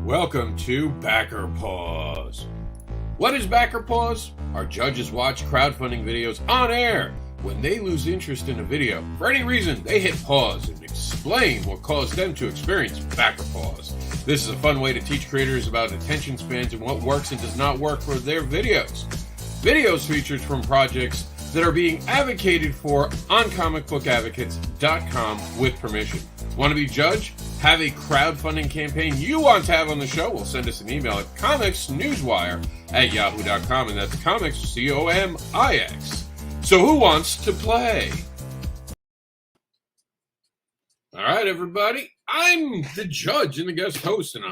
Welcome to Backer Pause. What is Backer Pause? Our judges watch crowdfunding videos on air. When they lose interest in a video, for any reason, they hit pause and explain what caused them to experience Backer Pause. This is a fun way to teach creators about attention spans and what works and does not work for their videos. Videos featured from projects that are being advocated for on comicbookadvocates.com with permission. Want to be judged? Have a crowdfunding campaign you want to have on the show? Well, send us an email at comicsnewswire@yahoo.com, and that's comics, C-O-M-I-X. So who wants to play? All right, everybody. I'm the judge and the guest host, and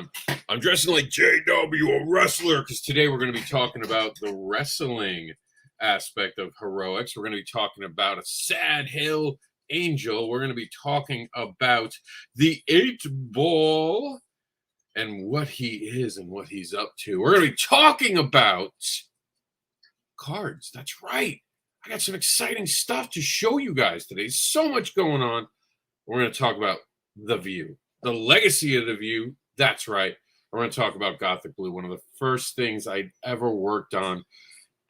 I'm dressing like JW, a wrestler, because today we're going to be talking about the wrestling aspect of HEROiX. We're going to be talking about a Sadhill Angel. We're going to be talking about the 8-Ball and what he is and what he's up to. We're going to be talking about cards. That's right. I got some exciting stuff to show you guys today. So much going on. We're going to talk about The View, the legacy of The View. That's right. We're going to talk about Gothic Blue, one of the first things I'd ever worked on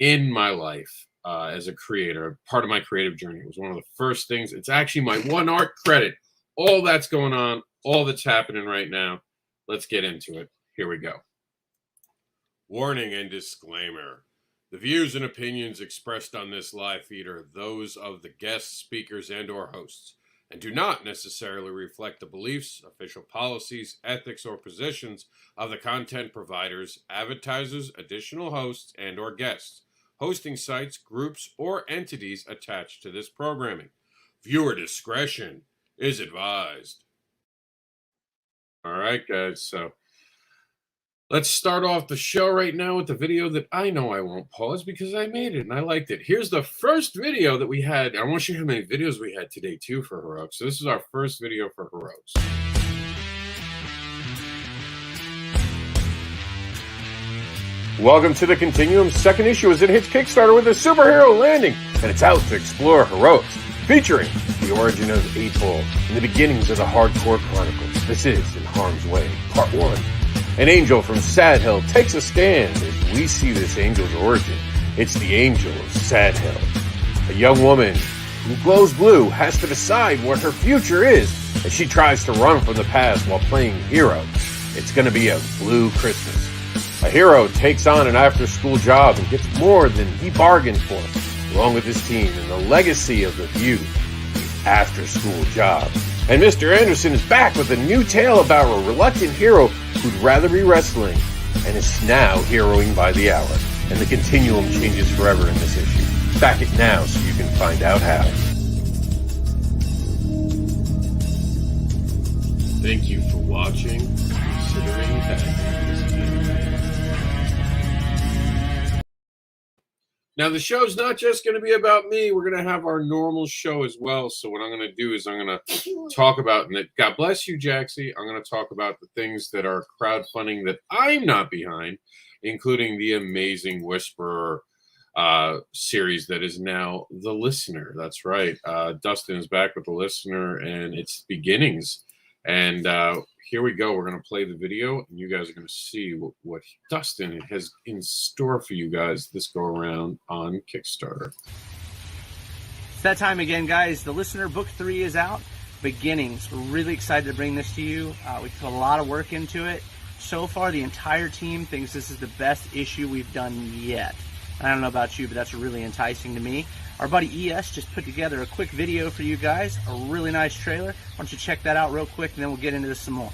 in my life as a creator. Part of my creative journey. It was one of the first things. It's actually my one art credit. All that's going on, all that's happening right now. Let's get into it. Here we go. Warning and disclaimer. The views and opinions expressed on this live feed are those of the guests, speakers, and or hosts, and do not necessarily reflect the beliefs, official policies, ethics, or positions of the content providers, advertisers, additional hosts, and or guests, hosting sites, groups, or entities attached to this programming. Viewer discretion is advised. All right, guys, so let's start off the show right now with the video that I know I won't pause because I made it and I liked it. Here's the first video that we had. I want to show you how many videos we had today, too, for HEROiX. So this is our first video for HEROiX. Welcome to the Continuum. Second issue as it hits Kickstarter with a superhero landing, and it's out to explore HEROiX, featuring the origin of 8-Ball and the beginnings of the Hardcore Chronicles. This is In Harm's Way, Part 1. An angel from Sadhill takes a stand as we see this angel's origin. It's the angel of Sadhill. A young woman who glows blue has to decide what her future is as she tries to run from the past while playing hero. It's going to be a blue Christmas. A hero takes on an after-school job and gets more than he bargained for, along with his team, and the legacy of the View, the after-school job. And Mister AnderSiN is back with a new tale about a reluctant hero who'd rather be wrestling and is now heroing by the hour. And the Continuum changes forever in this issue. Back it now so you can find out how. Thank you for watching. Considering that. Now, the show's not just going to be about me. We're going to have our normal show as well. So what I'm going to do is I'm going to talk about, and God bless you, Jaxie, I'm going to talk about the things that are crowdfunding that I'm not behind, including the amazing Whisperer series that is now The Listener. That's right. Dustin is back with The Listener and its beginnings. And here we go. We're going to play the video, and you guys are going to see what Dustin has in store for you guys this go around on Kickstarter. It's that time again, guys. The Listener Book 3 is out. Beginnings. We're really excited to bring this to you. We put a lot of work into it. So far, the entire team thinks this is the best issue we've done yet. I don't know about you, but that's really enticing to me. Our buddy ES just put together a quick video for you guys, a really nice trailer. Why don't you check that out real quick, and then we'll get into this some more.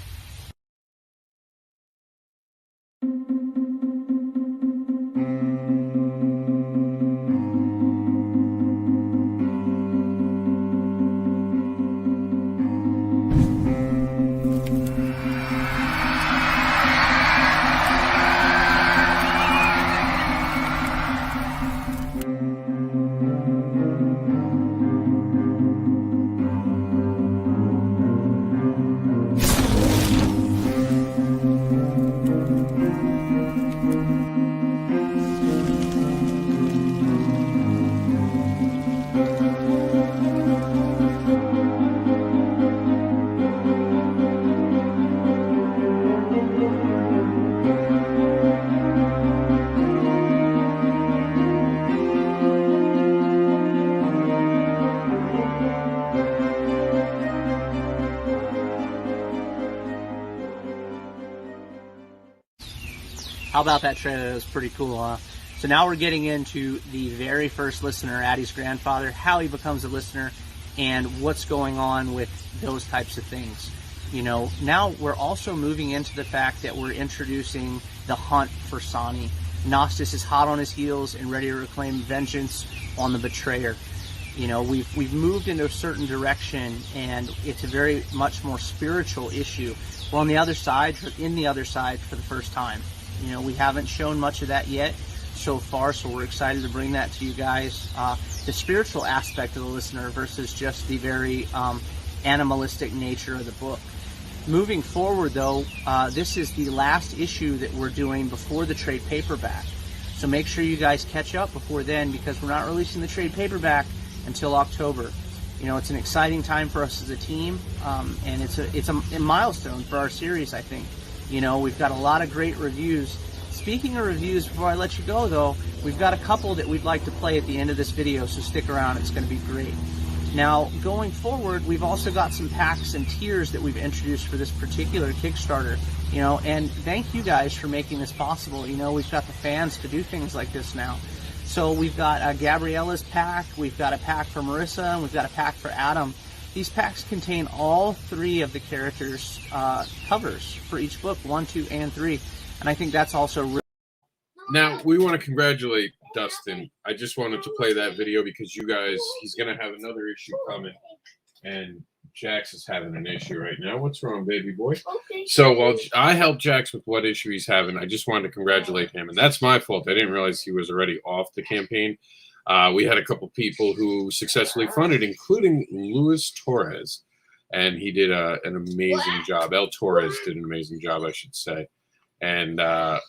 How about that trailer? That was pretty cool, huh? So now we're getting into the very first listener, Addie's grandfather, how he becomes a listener, and what's going on with those types of things. You know, now we're also moving into the fact that we're introducing the hunt for Sani. Nostus is hot on his heels and ready to reclaim vengeance on the betrayer. You know, we've moved into a certain direction, and it's a very much more spiritual issue. We're on the other side, in the other side for the first time. You know, we haven't shown much of that yet so far, so we're excited to bring that to you guys. The spiritual aspect of the listener versus just the very animalistic nature of the book. Moving forward, though, this is the last issue that we're doing before the trade paperback. So make sure you guys catch up before then, because we're not releasing the trade paperback until October. You know, it's an exciting time for us as a team, and it's a milestone for our series, I think. You know, we've got a lot of great reviews. Speaking of reviews, before I let you go, though, we've got a couple that we'd like to play at the end of this video, so stick around. It's going to be great. Now, going forward, we've also got some packs and tiers that we've introduced for this particular Kickstarter, you know, and thank you guys for making this possible. You know, we've got the fans to do things like this now. So we've got Gabriella's pack, we've got a pack for Marissa, and we've got a pack for Adam. These packs contain all 3 of the characters' covers for each book, 1, 2, and 3. And I think that's also really... Now, we want to congratulate Dustin. I just wanted to play that video because you guys, he's going to have another issue coming, and Jax is having an issue right now. What's wrong, baby boy? Okay. So while I helped Jax with what issue he's having, I just wanted to congratulate him, and that's my fault. I didn't realize he was already off the campaign. We had a couple people who successfully funded, including Luis Torres, and he did an amazing job. El Torres did an amazing job, I should say. And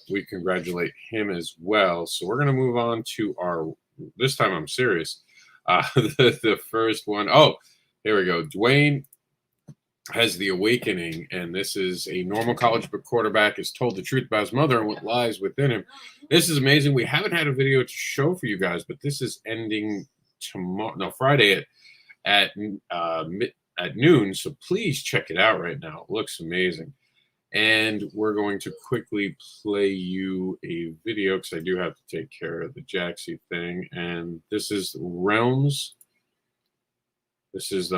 we congratulate him as well. So we're going to move on to our, this time I'm serious, the first one. Oh, here we go. Dwayne has The Awakening, and this is a normal college quarterback is told the truth about his mother and what lies within him. This is amazing. We haven't had a video to show for you guys, but this is ending tomorrow, no, Friday at noon. So please check it out right now. It looks amazing. And we're going to quickly play you a video because I do have to take care of the Jaxie thing. And this is Realms. This is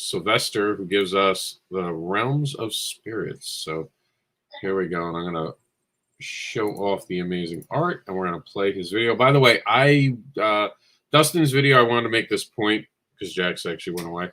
Sylvester, who gives us the Realms of Spirits. So here we go. And I'm going to show off the amazing art, and we're going to play his video. By the way, Dustin's video, I wanted to make this point because Jax actually went away.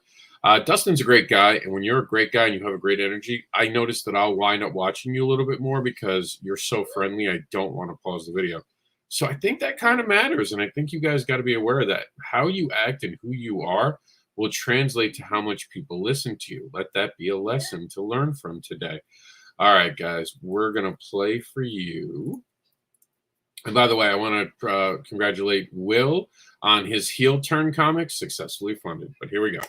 Dustin's a great guy, and when you're a great guy and you have a great energy, I noticed that I'll wind up watching you a little bit more because you're so friendly. I don't want to pause the video. So I think that kind of matters, and I think you guys got to be aware of that. How you act and who you are will translate to how much people listen to you. Let that be a lesson to learn from today. All right, guys, we're going to play for you. And by the way, I want to congratulate Will on his Heel Turn comic, successfully funded. But here we go.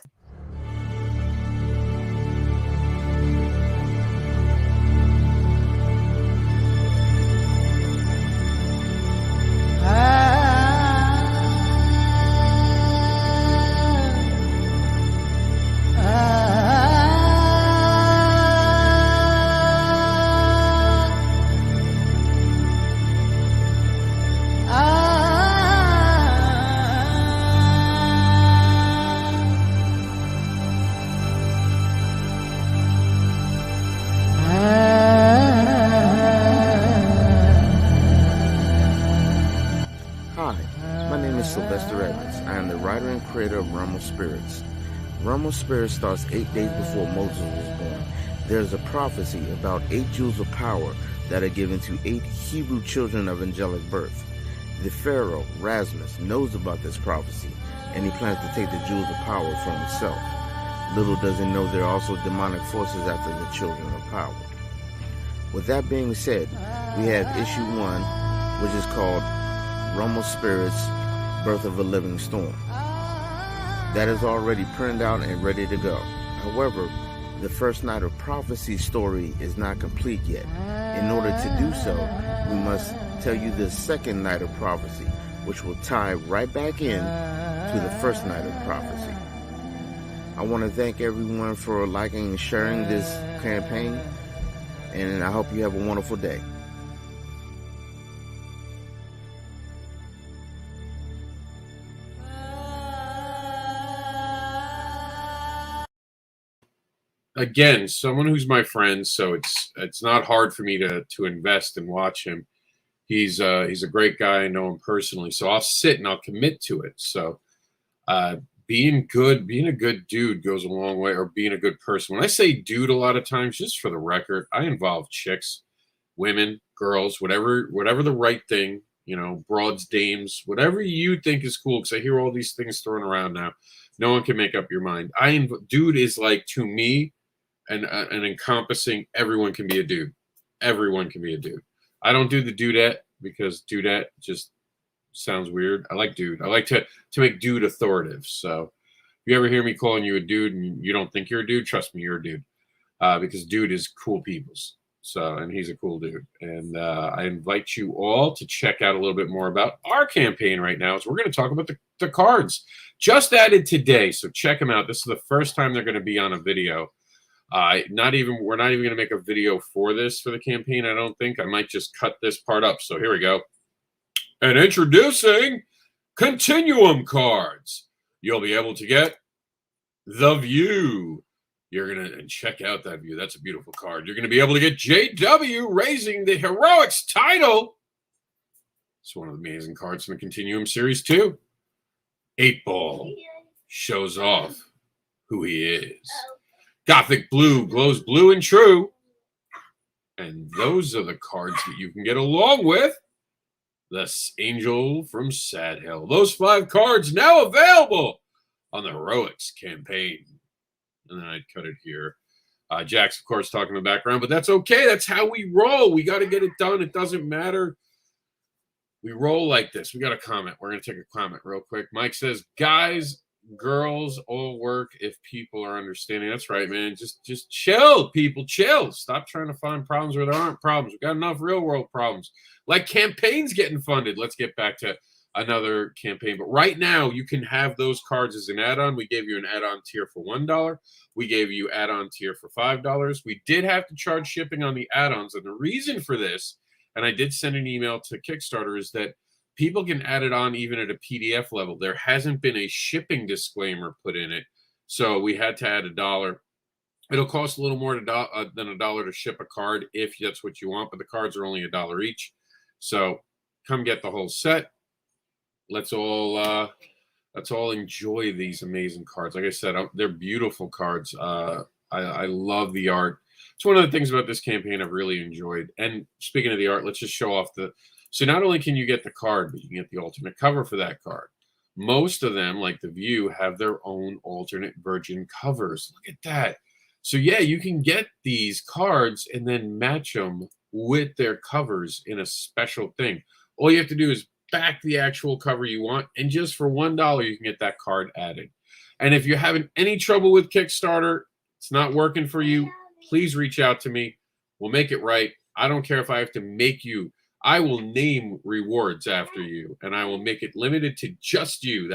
Spirits starts 8 days before Moses was born. There is a prophecy about 8 jewels of power that are given to 8 Hebrew children of angelic birth. The Pharaoh, Rasmus, knows about this prophecy, and he plans to take the jewels of power from himself. Little does he know there are also demonic forces after the children of power. With that being said, we have issue 1, which is called Realm of Spirits, Birth of a Living Storm. That is already printed out and ready to go. However, the first Night of Prophecy story is not complete yet. In order to do so, we must tell you the second Night of Prophecy, which will tie right back in to the first Night of Prophecy. I want to thank everyone for liking and sharing this campaign, and I hope you have a wonderful day. again, someone who's my friend, so it's not hard for me to invest and watch him. He's a great guy. I know him personally, so I'll sit and I'll commit to it. So being a good dude goes a long way, or being a good person. When I say dude, a lot of times, just for the record, I involve chicks, women, girls, whatever the right thing, you know, broads, dames, whatever you think is cool, because I hear all these things thrown around now. No one can make up your mind. Dude is like, to me, and encompassing, everyone can be a dude. Everyone can be a dude. I don't do the dudette because dudette just sounds weird. I like dude. I like to make dude authoritative. So if you ever hear me calling you a dude and you don't think you're a dude, trust me, you're a dude. Because dude is cool people's. So, and he's a cool dude. And I invite you all to check out a little bit more about our campaign right now. So we're going to talk about the cards just added today. So check them out. This is the first time they're going to be on a video. We're not even going to make a video for the campaign. I don't think. I might just cut this part up. So here we go. And introducing Continuum cards. You'll be able to get the View. You're going to check out that View. That's a beautiful card. You're going to be able to get JW raising the HEROiX title. It's one of the amazing cards from the Continuum series too. 8-Ball shows off who he is. Gothic Blue glows blue and true. And those are the cards that you can get along with the Angel from Sadhill. Those 5 cards now available on the HEROiX campaign. And then I'd cut it here. Jack's, of course, talking in the background, but that's okay. That's how we roll. We got to get it done. It doesn't matter. We roll like this. We got a comment. We're going to take a comment real quick. Mike says, guys, girls all work if people are understanding. That's right, man. Just chill, people. Chill. Stop trying to find problems where there aren't problems. We've got enough real world problems. Like campaigns getting funded. Let's get back to another campaign. But right now, you can have those cards as an add-on. We gave you an add-on tier for $1. We gave you add-on tier for $5. We did have to charge shipping on the add-ons. And the reason for this, and I did send an email to Kickstarter, is that people can add it on even at a PDF level. There hasn't been a shipping disclaimer put in it. So we had to add $1. It'll cost a little more than $1 to ship a card if that's what you want, but the cards are only $1 each. So come get the whole set. Let's all enjoy these amazing cards. Like I said, they're beautiful cards. I love the art. It's one of the things about this campaign I've really enjoyed. And speaking of the art, let's just show off so not only can you get the card, but you can get the alternate cover for that card. Most of them, like the View, have their own alternate virgin covers. Look at that. So yeah, you can get these cards and then match them with their covers in a special thing. All you have to do is back the actual cover you want, and just for $1, you can get that card added. And if you're having any trouble with Kickstarter, it's not working for you, please reach out to me. We'll make it right. I don't care if I have to make you. I will name rewards after you, and I will make it limited to just you.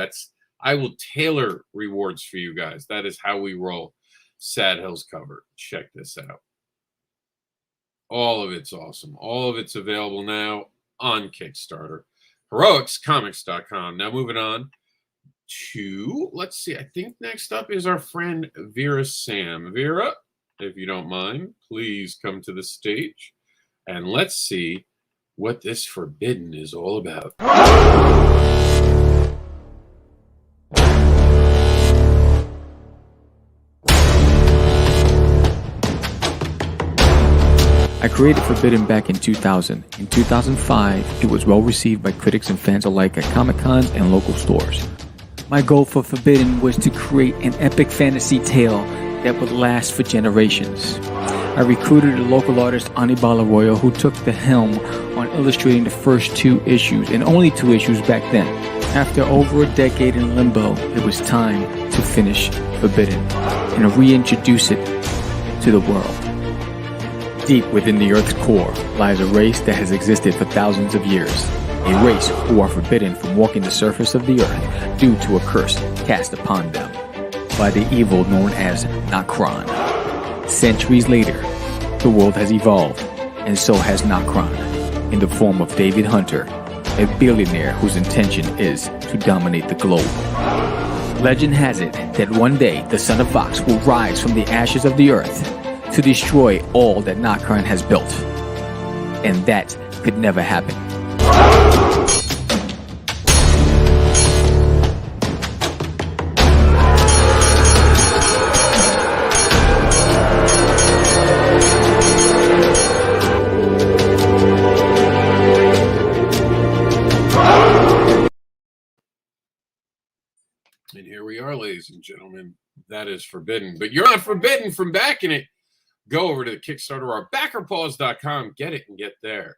I will tailor rewards for you guys. That is how we roll. Sadhill's cover. Check this out. All of it's awesome. All of it's available now on Kickstarter. HEROiXcomics.com. Now moving on to, let's see, I think next up is our friend Vera Sam. Vera, if you don't mind, please come to the stage and let's see what this Forbidden is all about. I created Forbidden back in 2000. In 2005, it was well received by critics and fans alike at Comic-Cons and local stores. My goal for Forbidden was to create an epic fantasy tale that would last for generations. I recruited a local artist, Anibal Arroyo, who took the helm on illustrating the first 2 issues, and only 2 issues back then. After over a decade in limbo, it was time to finish Forbidden and reintroduce it to the world. Deep within the Earth's core lies a race that has existed for thousands of years. A race who are forbidden from walking the surface of the Earth due to a curse cast upon them by the evil known as Nokron. Centuries later, the world has evolved, and so has Nokron, in the form of David Hunter, a billionaire whose intention is to dominate the globe. Legend has it that one day the son of Vox will rise from the ashes of the earth to destroy all that Nocturne has built. And that could never happen. And here we are, ladies and gentlemen. That is forbidden. But you're not forbidden from backing it. Go over to the Kickstarter or backerpaws.com. Get it and get there.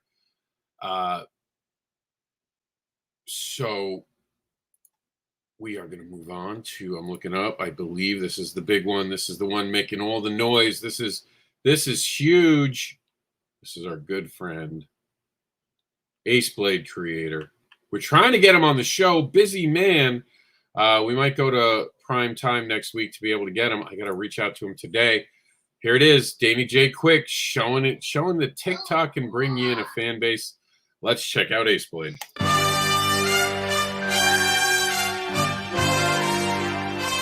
So we are going to move on to, I'm looking up, I believe this is the big one. This is the one making all the noise. This is huge. This is our good friend, Ace Blade creator. We're trying to get him on the show. Busy man. We might go to prime time next week to be able to get him. I got to reach out to him today. Here it is, Danny J. Quick showing the TikTok can bring you in a fan base. Let's check out Ace Blade.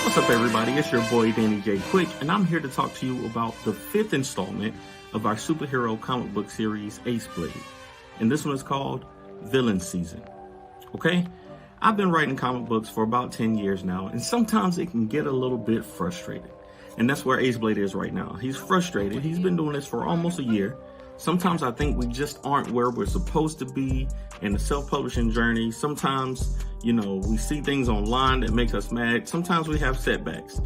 What's up, everybody? It's your boy Danny J. Quick, and I'm here to talk to you about the 5th installment of our superhero comic book series, Ace Blade. And this one is called Villain Season. Okay? I've been writing comic books for about 10 years now, and sometimes it can get a little bit frustrating. And that's where Ace Blade is right now. He's frustrated. He's been doing this for almost a year. Sometimes I think we just aren't where we're supposed to be in the self-publishing journey. Sometimes, we see things online that makes us mad. Sometimes we have setbacks.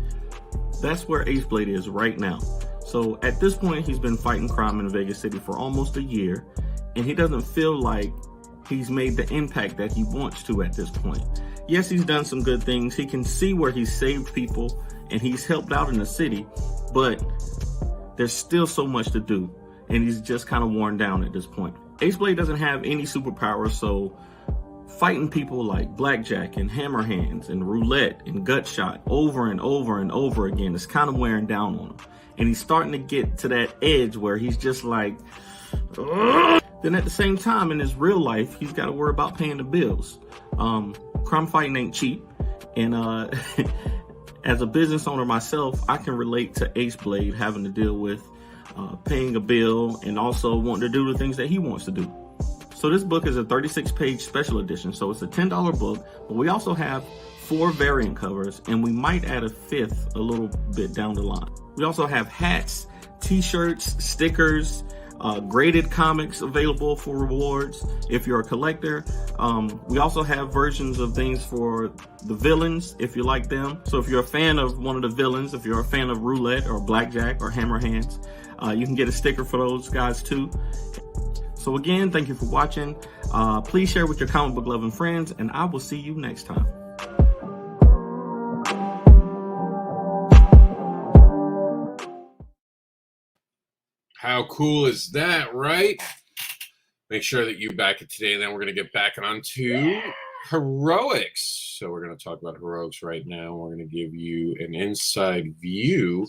That's where Ace Blade is right now. So at this point, he's been fighting crime in Vegas City for almost a year, and he doesn't feel like he's made the impact that he wants to at this point. Yes, he's done some good things. He can see where he's saved people and he's helped out in the city, but there's still so much to do, and he's just kind of worn down at this point. Ace Blade doesn't have any superpowers, so fighting people like Blackjack and Hammer Hands and Roulette and Gutshot over and over and over again is kind of wearing down on him. And he's starting to get to that edge where he's just like, ugh. Then at the same time, in his real life, he's got to worry about paying the bills. Crime fighting ain't cheap, and as a business owner myself, I can relate to Ace Blade having to deal with paying a bill and also wanting to do the things that he wants to do. So this book is a 36-page special edition, so it's a $10 book, but we also have 4 variant covers, and we might add a 5th a little bit down the line. We also have hats, t-shirts, stickers, graded comics available for rewards if you're a collector. We also have versions of things for the villains if you like them. So if you're a fan of one of the villains, if you're a fan of Roulette or Blackjack or Hammer Hands, you can get a sticker for those guys too. So again, thank you for watching. Please share with your comic book loving friends, and I will see you next time. How cool is that, right? Make sure that you back it today, and then we're going to get back onto HEROiX. So we're going to talk about HEROiX right now. We're going to give you an inside view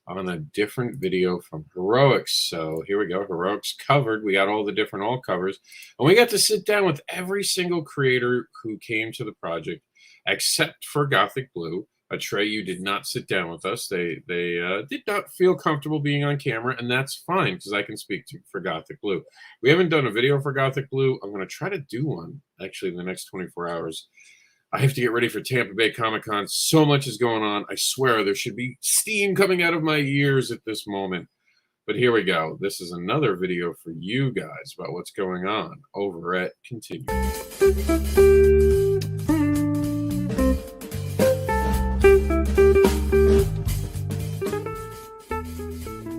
on a different video from HEROiX. So here we go, HEROiX covered. We got all the different alt covers, and we got to sit down with every single creator who came to the project, except for Gothic Blue. Atreyu did not sit down with us. They did not feel comfortable being on camera, and that's fine because I can speak for Gothic Blue. We haven't done a video for Gothic Blue. I'm going to try to do one actually in the next 24 hours. I have to get ready for Tampa Bay Comic-Con. So much is going on. I swear there should be steam coming out of my ears at this moment. But here we go. This is another video for you guys about what's going on over at Continuum.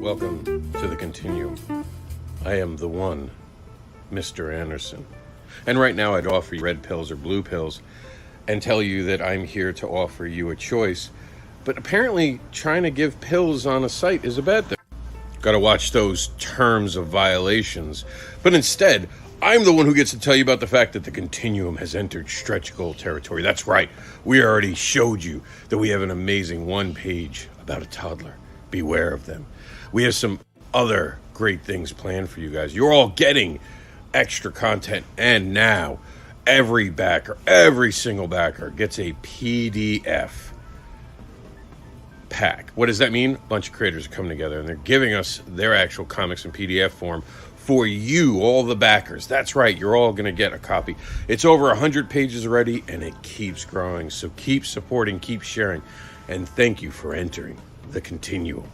Welcome to the Continuum. I am the one, Mister Anderson. And right now I'd offer you red pills or blue pills and tell you that I'm here to offer you a choice. But apparently trying to give pills on a site is a bad thing. Gotta watch those terms of violations. But instead, I'm the one who gets to tell you about the fact that the Continuum has entered stretch goal territory. That's right. We already showed you that we have an amazing one-page about a toddler. Beware of them. We have some other great things planned for you guys. You're all getting extra content, and now every backer, every single backer gets a PDF pack. What does that mean? A bunch of creators are coming together and they're giving us their actual comics in PDF form for you, all the backers. That's right, you're all going to get a copy. It's over 100 pages already, and it keeps growing. So keep supporting, keep sharing, and thank you for entering the Continuum.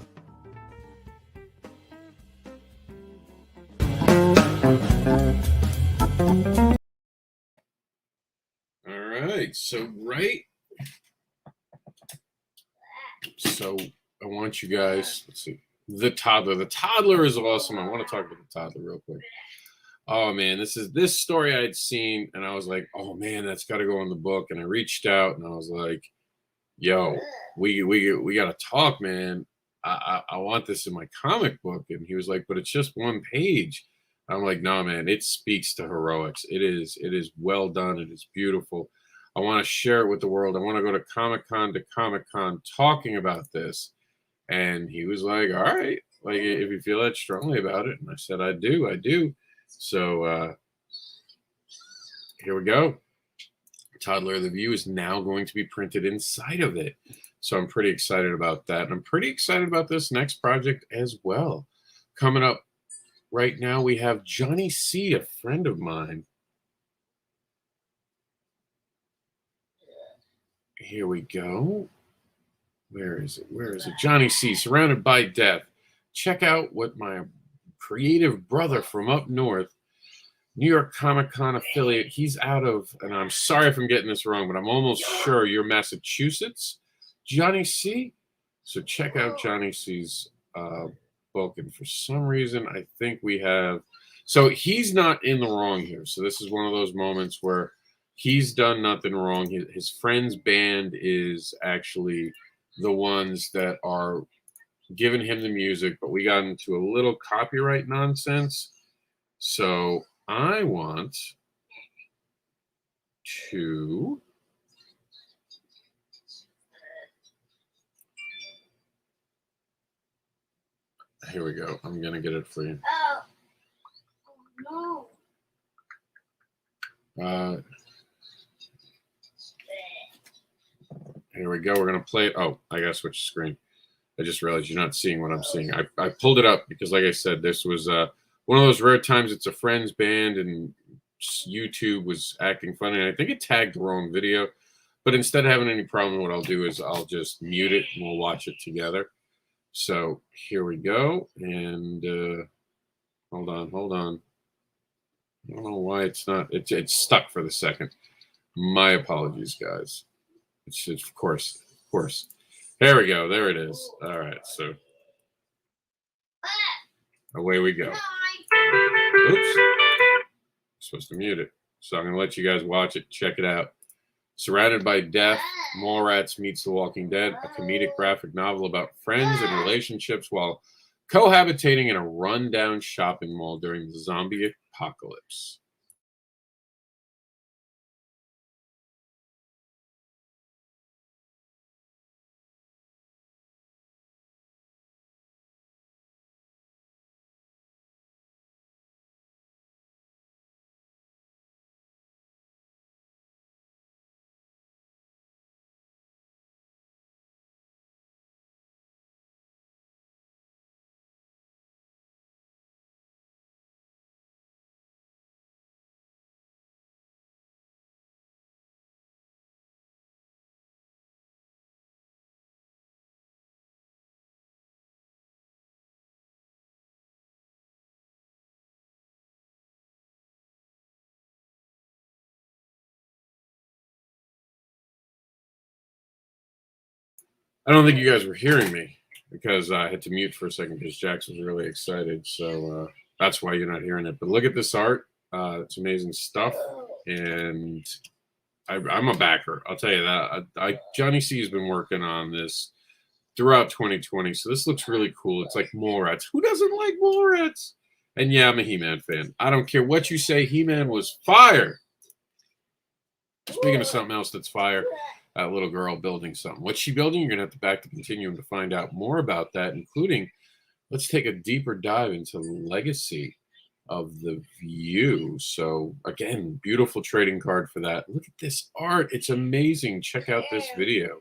All right, so I want you guys, let's see, the toddler. The toddler is awesome. I want to talk about the toddler real quick. Oh man, this story I'd seen, and I was like, oh man, that's got to go in the book. And I reached out, and I was like, yo, we got to talk, man. I want this in my comic book. And he was like, but it's just one page. I'm like, no, man, it speaks to HEROiX. It is well done. It is beautiful. I want to share it with the world. I want to go to Comic Con talking about this. And he was like, all right, like if you feel that strongly about it. And I said, I do. So here we go. Toddler the View is now going to be printed inside of it. So I'm pretty excited about that. And I'm pretty excited about this next project as well. Coming up right now, we have Johnny C., a friend of mine. Here we go. Where is it? Johnny C., Surrounded by Death. Check out what my creative brother from up north, New York Comic Con affiliate, he's out of, and I'm sorry if I'm getting this wrong, but I'm almost sure you're Massachusetts, Johnny C. So check out Johnny C.'s book. And for some reason, I think we have, so he's not in the wrong here. So this is one of those moments where he's done nothing wrong. His friend's band is actually the ones that are giving him the music, but we got into a little copyright nonsense. So I want to here we go. I'm gonna get it for you. Oh no. Here we go. We're gonna play it. Oh, I gotta switch screen. I just realized you're not seeing what I'm seeing. I pulled it up because, like I said, this was one of those rare times it's a friend's band and YouTube was acting funny. And I think it tagged the wrong video. But instead of having any problem, what I'll do is I'll just mute it and we'll watch it together. So here we go. And hold on. I don't know why it's not. It's stuck for the second. My apologies, guys. It's of course. There we go. There it is. All right. So away we go. Oops. I'm supposed to mute it. So I'm going to let you guys watch it. Check it out. Surrounded by Death, Mallrats Meets The Walking Dead, a comedic graphic novel about friends and relationships while cohabitating in a rundown shopping mall during the zombie apocalypse. I don't think you guys were hearing me because I had to mute for a second because Jax was really excited. So that's why you're not hearing it. But look at this art. It's amazing stuff. And I'm a backer. I'll tell you that. Johnny C has been working on this throughout 2020. So this looks really cool. It's like Mallrats. Who doesn't like Mallrats? And yeah, I'm a He-Man fan. I don't care what you say. He-Man was fire. Speaking of something else that's fire, that little girl building something. What's she building? You're going to have to back the Continuum to find out more about that, including let's take a deeper dive into the legacy of the View. So again, beautiful trading card for that. Look at this art. It's amazing. Check out this video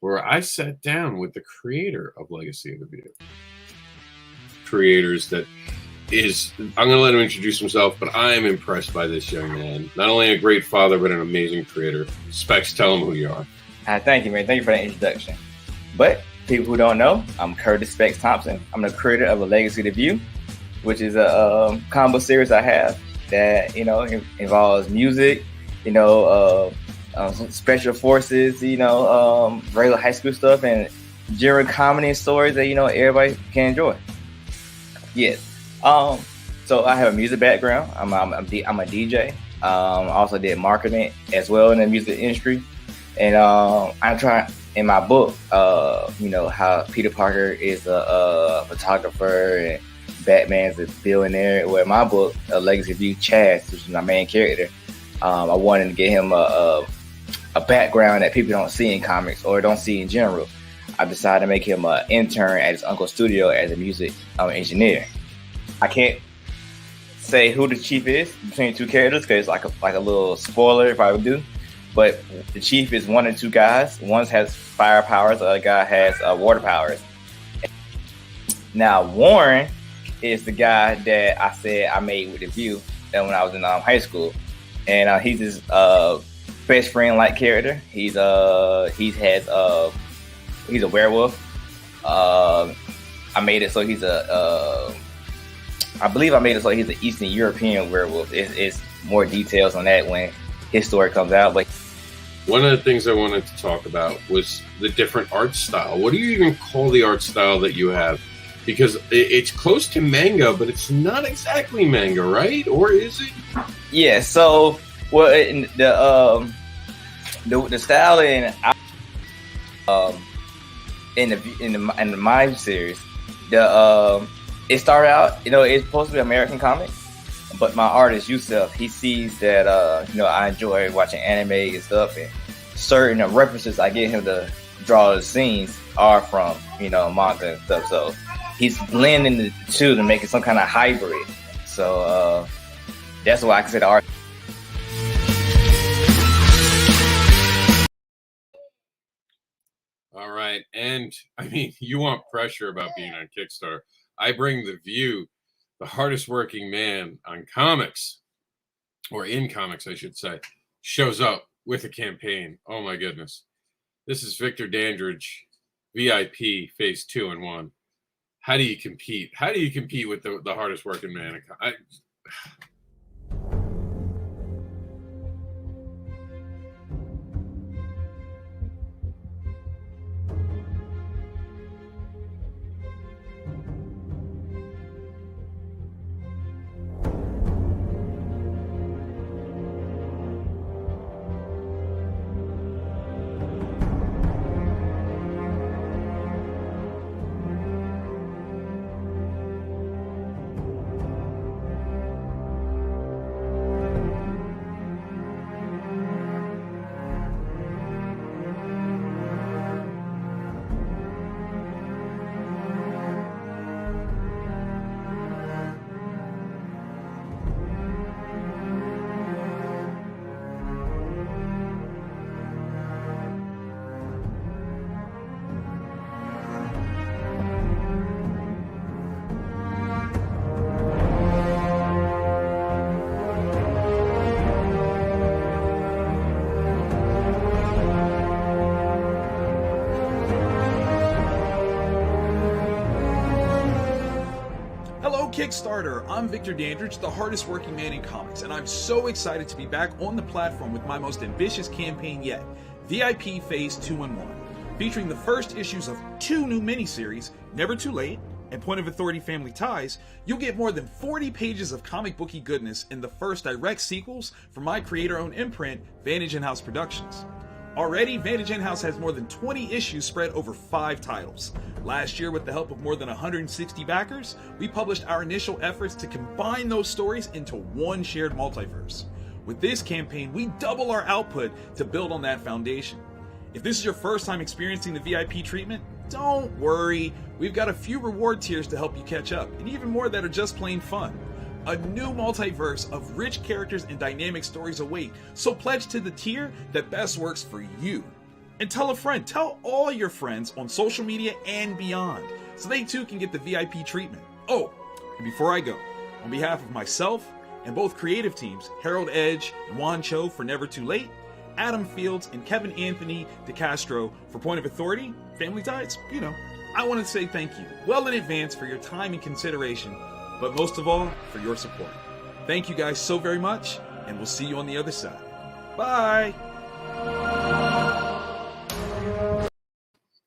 where I sat down with the creator of Legacy of the View. Creators that is, I'm going to let him introduce himself, but I am impressed by this young man. Not only a great father, but an amazing creator. Specs, tell him who you are. Thank you, man. Thank you for that introduction. But people who don't know, I'm Curtis Specs Thompson. I'm the creator of A Legacy of the View, which is a combo series I have that, involves music, special forces, regular high school stuff, and general comedy and stories that, everybody can enjoy. Yes. So I have a music background. I'm a DJ. I also did marketing as well in the music industry. And I'm trying in my book, how Peter Parker is a photographer and Batman's a billionaire. Where my book, A Legacy of You, Chaz, which is my main character, I wanted to get him a background that people don't see in comics or don't see in general. I decided to make him an intern at his uncle's studio as a music engineer. I can't say who the chief is between two characters because it's like a little spoiler if I would do. But the chief is one of two guys. One has fire powers, the other guy has water powers. Now Warren is the guy that I said I made with the View when I was in high school, and he's his best friend like character. He's a werewolf. I made it so he's I believe I made it so he's an Eastern European werewolf. It's more details on that when his story comes out. But one of the things I wanted to talk about was the different art style. What do you even call the art style that you have? Because it's close to manga, but it's not exactly manga, right? Or is it? Yeah. So, well, the style in the Mind series, it started out, it's supposed to be American comics, but my artist Yusuf, he sees that I enjoy watching anime and stuff, and certain references I get him to draw the scenes are from manga and stuff. So he's blending the two to make it some kind of hybrid. So that's why I consider art. All right. And I mean, you want pressure about being on Kickstarter. I bring the View, the hardest working man on comics, or in comics, I should say, shows up with a campaign. Oh my goodness. This is Victor Dandridge, VIP, phase 2 and 1. How do you compete? How do you compete with the hardest working man? Kickstarter. I'm Victor Dandridge, the hardest working man in comics, and I'm so excited to be back on the platform with my most ambitious campaign yet, VIP Phase 2 and 1, featuring the first issues of 2 new miniseries, Never Too Late and Point of Authority Family Ties. You'll get more than 40 pages of comic booky goodness in the first direct sequels from my creator-owned imprint, Vantage In-House Productions. Already, Vantage In-House has more than 20 issues spread over 5 titles. Last year, with the help of more than 160 backers, we published our initial efforts to combine those stories into one shared multiverse. With this campaign, we double our output to build on that foundation. If this is your first time experiencing the VIP treatment, don't worry. We've got a few reward tiers to help you catch up, and even more that are just plain fun. A new multiverse of rich characters and dynamic stories await, so pledge to the tier that best works for you. And tell a friend, tell all your friends on social media and beyond, so they too can get the VIP treatment. Oh, and before I go, on behalf of myself and both creative teams, Harold Edge and Juan Cho for Never Too Late, Adam Fields and Kevin Anthony DeCastro for Point of Authority, Family Ties, I want to say thank you well in advance for your time and consideration, but most of all, for your support. Thank you guys so very much, and we'll see you on the other side. Bye!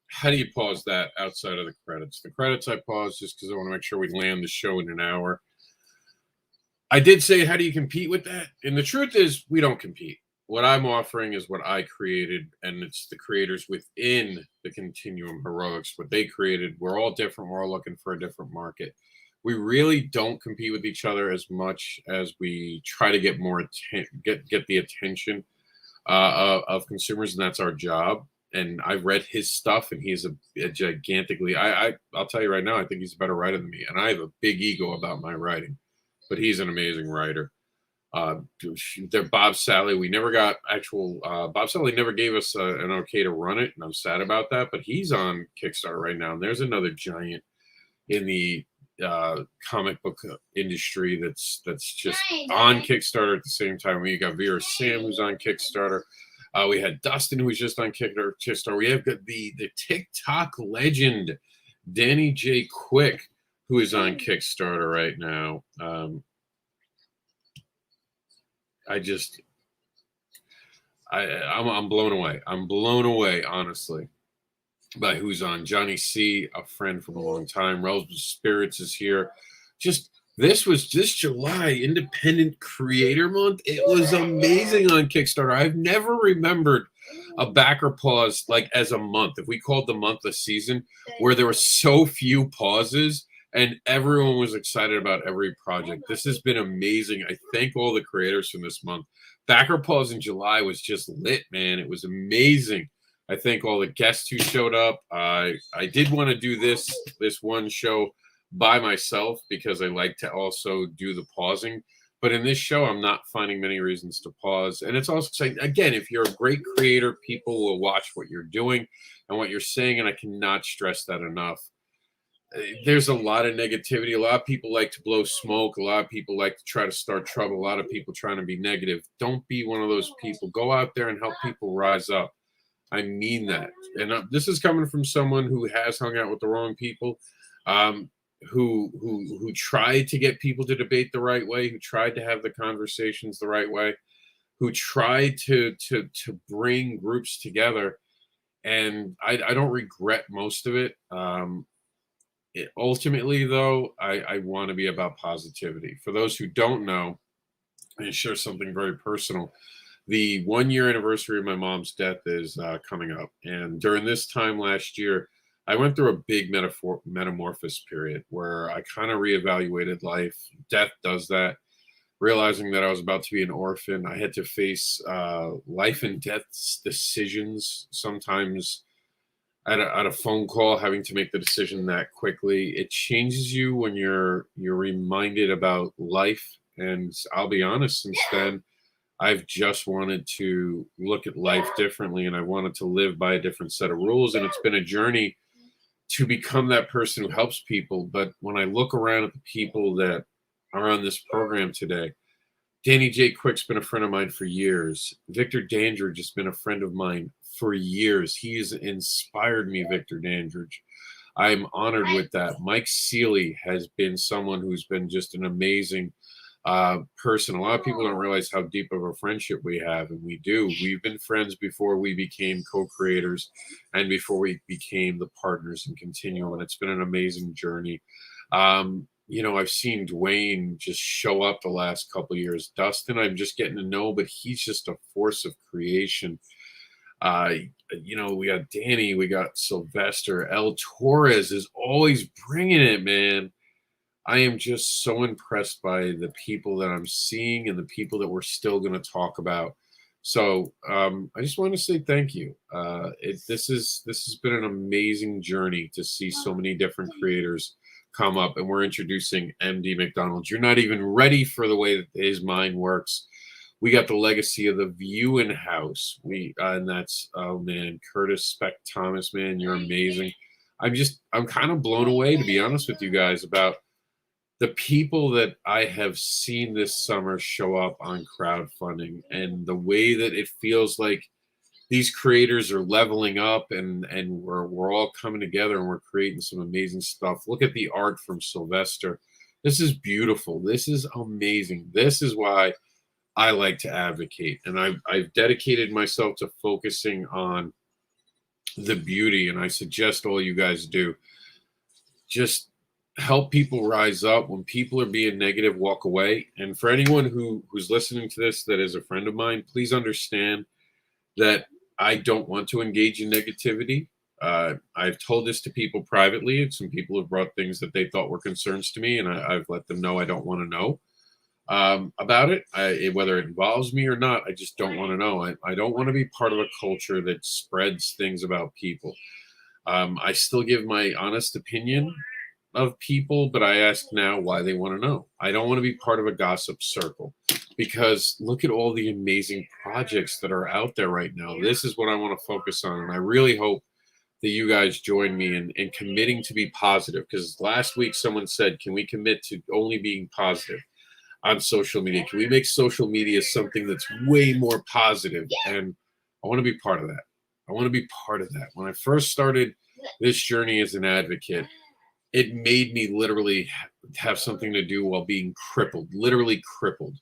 How do you pause that outside of the credits? The credits I pause just because I want to make sure we land the show in an hour. I did say, how do you compete with that? And the truth is, we don't compete. What I'm offering is what I created, and it's the creators within the Continuum HEROiX, what they created. We're all different. We're all looking for a different market. We really don't compete with each other as much as we try to get more get the attention of consumers, and that's our job. And I've read his stuff, and he's a gigantically. I'll tell you right now, I think he's a better writer than me, and I have a big ego about my writing, but he's an amazing writer. Bob Sally, we never got actual. Bob Sally never gave us an okay to run it, and I'm sad about that. But he's on Kickstarter right now, and there's another giant in the comic book industry that's just on Kickstarter at the same time. We got Vera Sam, who's on Kickstarter. We had Dustin, who was just on Kickstarter. We have got the TikTok legend, Danny J. Quick, who is on Kickstarter right now. I'm blown away. I'm blown away, honestly, by who's on. Johnny C., a friend from a long time. Realms of Spirits is here. This July, Independent Creator Month. It was amazing on Kickstarter. I've never remembered a backer pause like as a month. If we called the month a season, where there were so few pauses and everyone was excited about every project. This has been amazing. I thank all the creators from this month. Backer pause in July was just lit, man. It was amazing. I thank all the guests who showed up. I did want to do this one show by myself because I like to also do the pausing. But in this show, I'm not finding many reasons to pause. And it's also exciting. Again, if you're a great creator, people will watch what you're doing and what you're saying. And I cannot stress that enough. There's a lot of negativity. A lot of people like to blow smoke. A lot of people like to try to start trouble. A lot of people trying to be negative. Don't be one of those people. Go out there and help people rise up. I mean that. And this is coming from someone who has hung out with the wrong people, who tried to get people to debate the right way, who tried to have the conversations the right way, who tried to bring groups together. And I don't regret most of it. Ultimately, though, I want to be about positivity. For those who don't know, and share something very personal. The 1-year anniversary of my mom's death is coming up. And during this time last year, I went through a big metamorphosis period where I kind of reevaluated life. Death does that. Realizing that I was about to be an orphan, I had to face life and death decisions. Sometimes at a phone call, having to make the decision that quickly. It changes you when you're reminded about life. And I'll be honest, since then, I've just wanted to look at life differently, and I wanted to live by a different set of rules. And it's been a journey to become that person who helps people. But when I look around at the people that are on this program today, Danny J. Quick's been a friend of mine for years. Victor Dandridge has been a friend of mine for years. He has inspired me, Victor Dandridge. I'm honored with that. Mike Seeley has been someone who's been just an amazing person. A lot of people don't realize how deep of a friendship we have, and we do. We've been friends before we became co-creators and before we became the partners in Continuum, and it's been an amazing journey. I've seen Dwayne just show up the last couple of years. Dustin, I'm just getting to know, but he's just a force of creation. We got Danny, we got Sylvester. El Torres is always bringing it, man. I am just so impressed by the people that I'm seeing and the people that we're still going to talk about. So I just want to say thank you. This has been an amazing journey to see so many different creators come up, and we're introducing MD McDonald. You're not even ready for the way that his mind works, We got the legacy of the viewing house. And that's, oh man, Curtis Speck Thomas, man, you're amazing. I'm kind of blown away, to be honest with you guys, about the people that I have seen this summer show up on crowdfunding, and the way that it feels like these creators are leveling up, and we're all coming together and we're creating some amazing stuff. Look at the art from Sylvester. This is beautiful. This is amazing. This is why I like to advocate. And I've dedicated myself to focusing on the beauty. And I suggest all you guys do. Just help people rise up. When people are being negative, walk away. And for anyone who's listening to this that is a friend of mine, please understand that I don't want to engage in negativity. I've told this to people privately, and some people have brought things that they thought were concerns to me, and I've let them know I don't want to know about it. Whether it involves me or not, I just don't want to know. I don't want to be part of a culture that spreads things about people. I still give my honest opinion of people, but I ask now why they want to know. I don't want to be part of a gossip circle, because look at all the amazing projects that are out there right now. This is what I want to focus on. And I really hope that you guys join me in committing to be positive. Because last week someone said, can we commit to only being positive on social media? Can we make social media something that's way more positive? And I want to be part of that. I want to be part of that. When I first started this journey as an advocate, it made me literally have something to do while being crippled, literally crippled.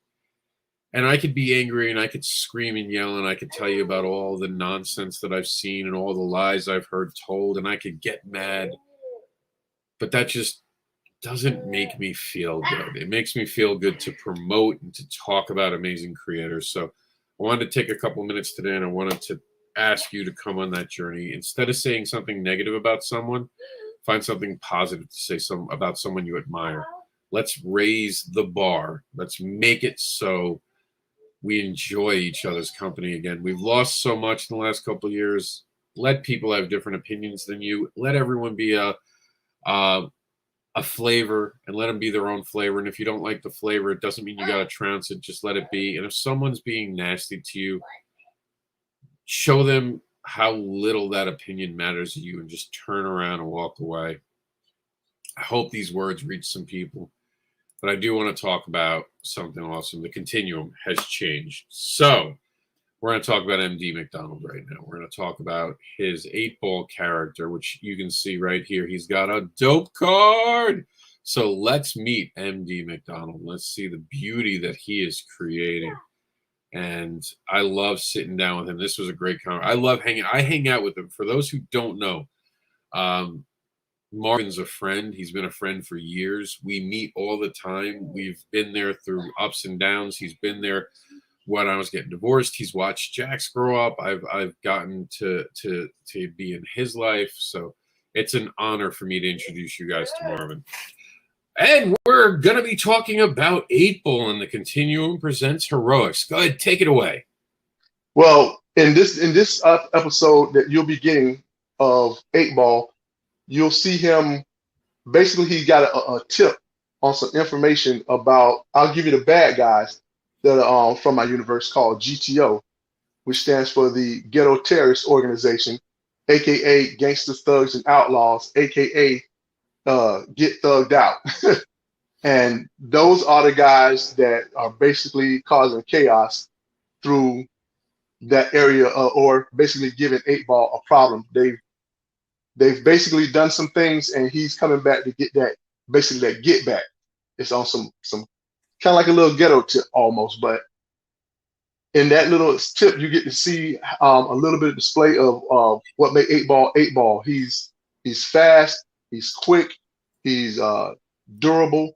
And I could be angry and I could scream and yell and I could tell you about all the nonsense that I've seen and all the lies I've heard told, and I could get mad. But that just doesn't make me feel good. It makes me feel good to promote and to talk about amazing creators. So I wanted to take a couple minutes today, and I wanted to ask you to come on that journey. Instead of saying something negative about someone, find something positive to say about someone you admire. Let's raise the bar. Let's make it so we enjoy each other's company again. We've lost so much in the last couple of years. Let people have different opinions than you. Let everyone be a flavor, and let them be their own flavor. And if you don't like the flavor, it doesn't mean you got to trounce it. Just let it be. And if someone's being nasty to you, show them how little that opinion matters to you, and just turn around and walk away. I hope these words reach some people, but I do want to talk about something awesome. The Continuum has changed. So we're going to talk about MD McDonald right now. We're going to talk about his 8-ball character, which you can see right here. He's got a dope card. So let's meet MD McDonald. Let's see the beauty that he is creating. And I love sitting down with him. This was a great conversation. I hang out with him. For those who don't know, Marvin's a friend. He's been a friend for years. We meet all the time. We've been there through ups and downs. He's been there when I was getting divorced. He's watched Jax grow up. I've gotten to be in his life. So it's an honor for me to introduce you guys to Marvin. And we're going to be talking about 8-ball, and the Continuum presents HEROiX. Go ahead, take it away. Well, in this episode that you'll be getting of 8-ball, you'll see him. Basically, he got a tip on some information about. I'll give you the bad guys that are from my universe called GTO, which stands for the Ghetto Terrorist Organization, aka Gangster Thugs and Outlaws, aka Get Thugged Out. And those are the guys that are basically causing chaos through that area, or basically giving 8-ball a problem. They've basically done some things, and he's coming back to get that, basically that get back. It's on some kind of like a little ghetto tip almost, but in that little tip, you get to see a little bit of display of what make 8-ball 8-ball. He's fast, he's quick, he's durable.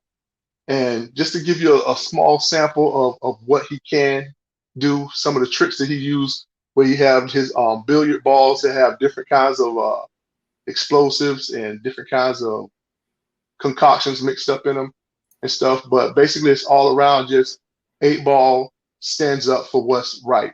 And just to give you a small sample of what he can do, some of the tricks that he used, where you have his billiard balls that have different kinds of explosives and different kinds of concoctions mixed up in them and stuff. But basically, it's all around just 8-ball stands up for what's right.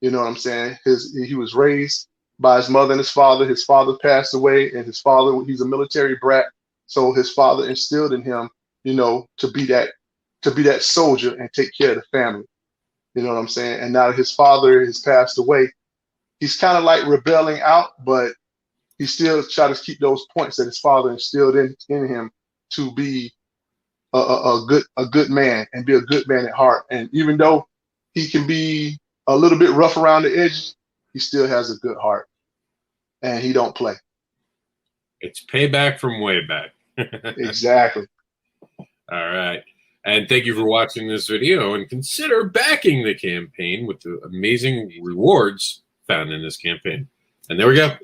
You know what I'm saying? He was raised by his mother and his father. His father passed away, and his father, he's a military brat. So his father instilled in him, to be that soldier and take care of the family. You know what I'm saying? And now that his father has passed away, he's kind of like rebelling out, but he still tries to keep those points that his father instilled in him to be a good man and be a good man at heart. And even though he can be a little bit rough around the edges, he still has a good heart, and he don't play. It's payback from way back. Exactly. All right. And thank you for watching this video, and consider backing the campaign with the amazing rewards found in this campaign. And there we go.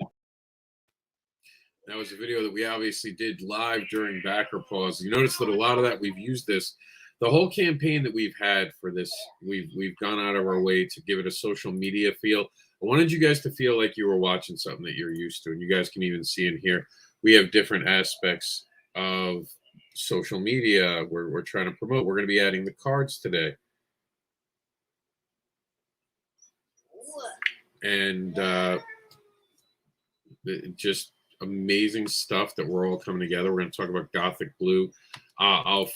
That was a video that we obviously did live during Backer Pause. You notice that a lot of that we've used this. The whole campaign that we've had for this, we've gone out of our way to give it a social media feel. I wanted you guys to feel like you were watching something that you're used to, and you guys can even see in here, we have different aspects of social media we're trying to promote. We're going to be adding the cards today. And just amazing stuff that we're all coming together. We're going to talk about Gothic Blue. I'll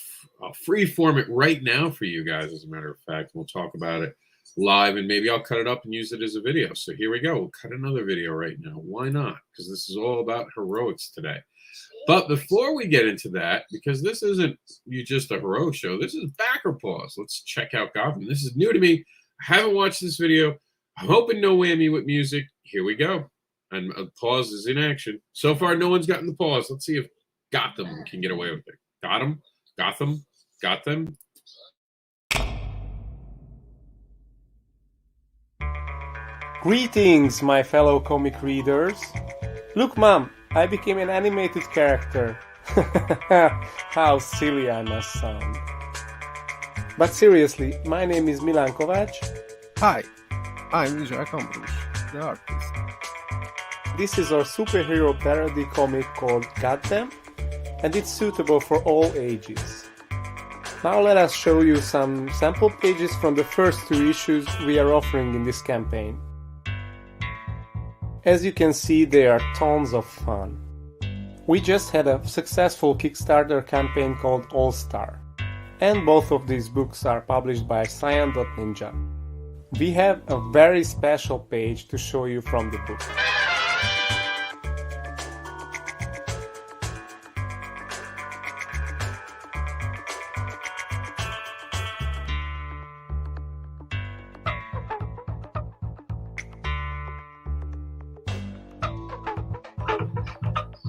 freeform it right now for you guys, as a matter of fact. We'll talk about it live, and maybe I'll cut it up and use it as a video. So here we go. We'll cut another video right now. Why not? Because this is all about heroics today. But before we get into that, because this isn't just a hero show, this is Backer Pause. Let's check out Gotham. This is new to me. I haven't watched this video. I'm hoping no whammy with music. Here we go. And pause is in action. So far, no one's gotten the pause. Let's see if Gotham can get away with it. Got him? Gotham? Got them? Greetings, my fellow comic readers. Look, Mom, I became an animated character. How silly I must sound. But seriously, my name is Milan Kovac. Hi, I'm Vijay Kamrush, the artist. This is our superhero parody comic called Goddamn, and it's suitable for all ages. Now let us show you some sample pages from the first 2 issues we are offering in this campaign. As you can see, they are tons of fun. We just had a successful Kickstarter campaign called All Star, and both of these books are published by Cyan.Ninja. We have a very special page to show you from the book.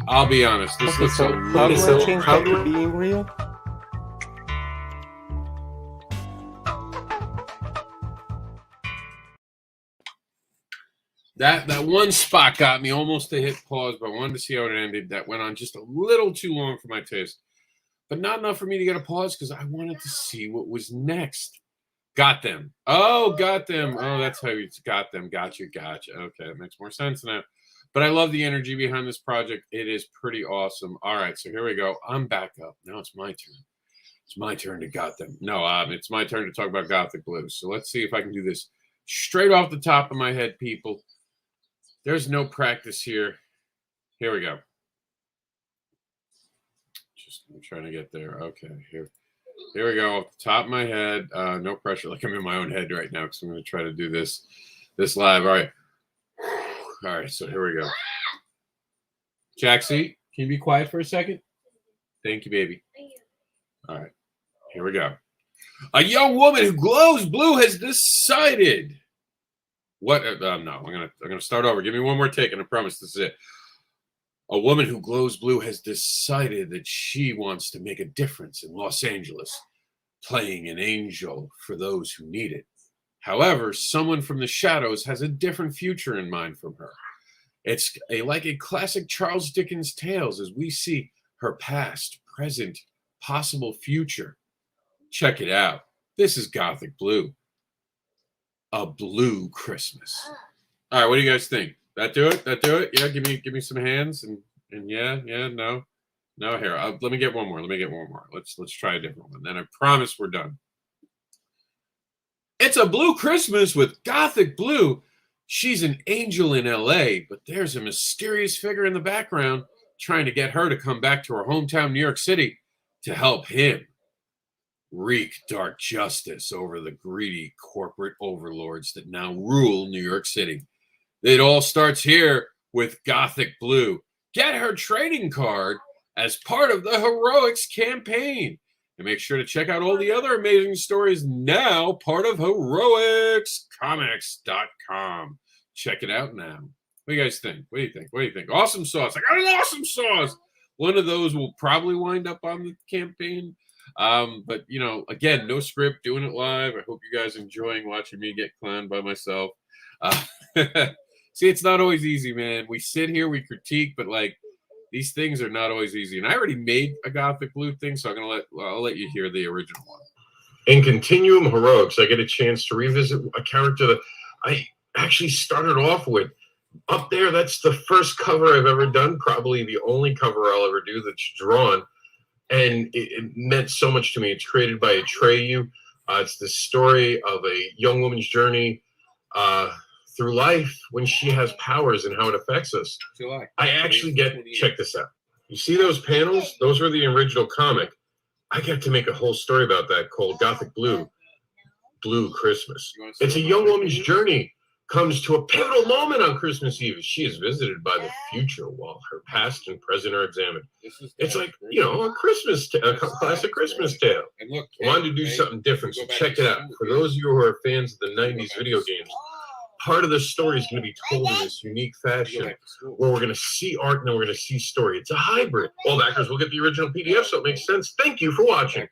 I'll be honest. This looks a little... So change that to being real? That one spot got me almost to hit pause, but I wanted to see how it ended. That went on just a little too long for my taste. But not enough for me to get a pause, because I wanted to see what was next. Got them. Oh, got them. Oh, that's how you got them. Gotcha. Okay, that makes more sense now. But I love the energy behind this project. It is pretty awesome. All right, so here we go. I'm back up. Now it's my turn. It's my turn to got them. No, it's my turn to talk about Gothic Blue. So let's see if I can do this straight off the top of my head, people. There's no practice here. Here we go. I'm trying to get there. Okay, here we go. Off the top of my head. No pressure. Like I'm in my own head right now, because I'm going to try to do this live. All right. All right, so here we go. Jaxie, can you be quiet for a second? Thank you, baby. Thank you. All right, here we go. A young woman who glows blue has decided. What? No, I'm gonna start over. Give me one more take, and I promise this is it. A woman who glows blue has decided that she wants to make a difference in Los Angeles, playing an angel for those who need it. However, someone from the shadows has a different future in mind from her. It's like a classic Charles Dickens tales, as we see her past, present, possible future. Check it out. This is Gothic Blue. A Blue Christmas. All right, what do you guys think? That do it? Yeah, give me some hands and yeah, no. Here, let me get one more. Let's try a different one. Then I promise we're done. It's a Blue Christmas with Gothic Blue. She's an angel in LA, but there's a mysterious figure in the background trying to get her to come back to her hometown, New York City, to help him. wreak dark justice over the greedy corporate overlords that now rule New York City. It all starts here with Gothic Blue. Get her trading card as part of the HEROiX campaign. And make sure to check out all the other amazing stories now part of HEROiXcomics.com. Check it out now. What do you guys think? What do you think? What do you think? Awesome sauce. I got an awesome sauce. One of those will probably wind up on the campaign. But, you know, again, no script, doing it live. I hope you guys enjoying watching me get clowned by myself. See, it's not always easy, man. We sit here, we critique, but, like, these things are not always easy. And I already made a Gothic Blue thing, so I'll let you hear the original one. In Continuum HEROiX, I get a chance to revisit a character that I actually started off with. Up there, that's the first cover I've ever done, probably the only cover I'll ever do that's drawn. And it meant so much to me. It's created by Atreyu. It's the story of a young woman's journey through life when she has powers and how it affects us. I actually check this out. You see those panels? Those were the original comic. I get to make a whole story about that called Gothic Blue, Blue Christmas. It's a young woman's journey comes to a pivotal moment on Christmas Eve. She is visited by the future while her past and present are examined. It's like, you know, a classic Christmas tale. And look, wanted to do something different, so check it out. For those of you who are fans of the 90s video games, part of the story is going to be told in this unique fashion where we're going to see art and then we're going to see story. It's a hybrid. All backers will get the original PDF, so it makes sense. Thank you for watching.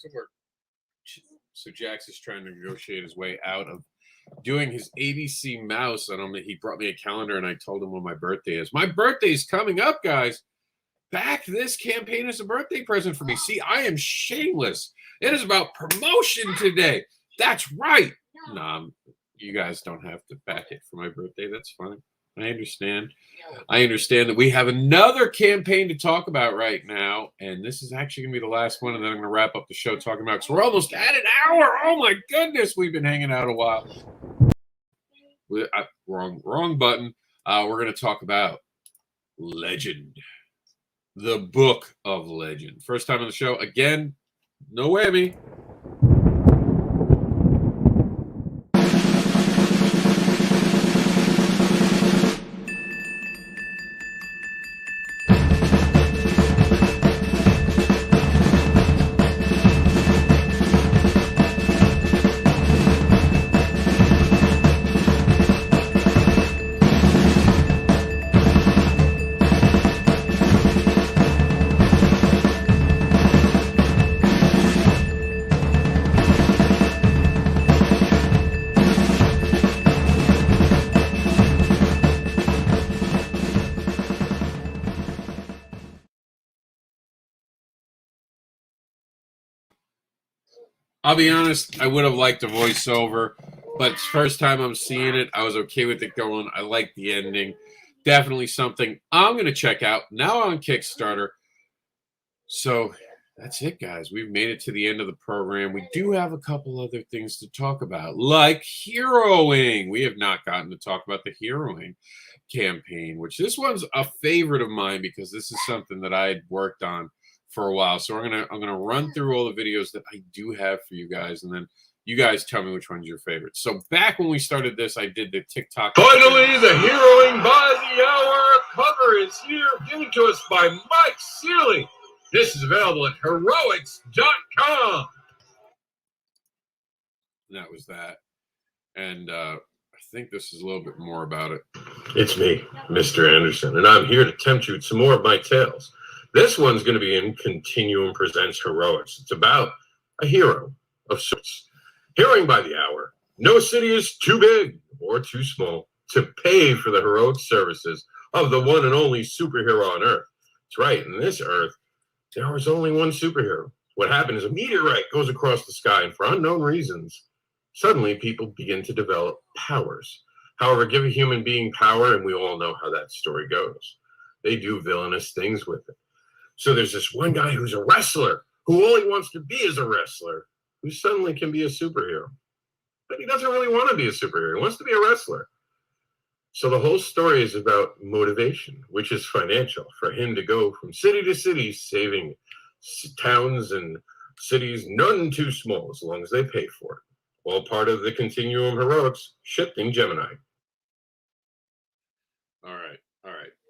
So Jax is trying to negotiate his way out of doing his ABC mouse. He brought me a calendar and I told him when my birthday is. My birthday's coming up, guys. Back this campaign as a birthday present for me. See, I am shameless. It is about promotion today. That's right. Nah, you guys don't have to back it for my birthday. That's fine. I understand. I understand that we have another campaign to talk about right now, and this is actually going to be the last one, and then I'm going to wrap up the show talking about, because we're almost at an hour. Oh, my goodness. We've been hanging out a while. Wrong button. We're going to talk about Legend, the Book of Legend. First time on the show. Again, no whammy. I'll be honest, I would have liked a voiceover, but first time I'm seeing it, I was okay with it going. I like the ending. Definitely something I'm going to check out now on Kickstarter. So that's it, guys. We've made it to the end of the program. We do have a couple other things to talk about, like heroing. We have not gotten to talk about the heroing campaign, which this one's a favorite of mine because this is something that I had worked on for a while. So I'm gonna run through all the videos that I do have for you guys, and then you guys tell me which one's your favorite. So back when we started this, I did the TikTok. Finally, the Heroing by the Hour cover is here, given to us by Mike Seeley. This is available at HEROiX.com. And that was that. And I think this is a little bit more about it. It's me, Mister Anderson, and I'm here to tempt you with some more of my tales. This one's going to be in Continuum Presents HEROiX. It's about a hero of sorts. Heroing by the hour. No city is too big or too small to pay for the heroic services of the one and only superhero on Earth. That's right, in this Earth, there was only one superhero. What happened is a meteorite goes across the sky, and for unknown reasons, suddenly people begin to develop powers. However, give a human being power, and we all know how that story goes. They do villainous things with it. So there's this one guy who's a wrestler, who all he wants to be is a wrestler, who suddenly can be a superhero. But he doesn't really want to be a superhero. He wants to be a wrestler. So the whole story is about motivation, which is financial, for him to go from city to city, saving towns and Cities none too small as long as they pay for it. All part of the Continuum HEROiX, shipped in Gemini. All right.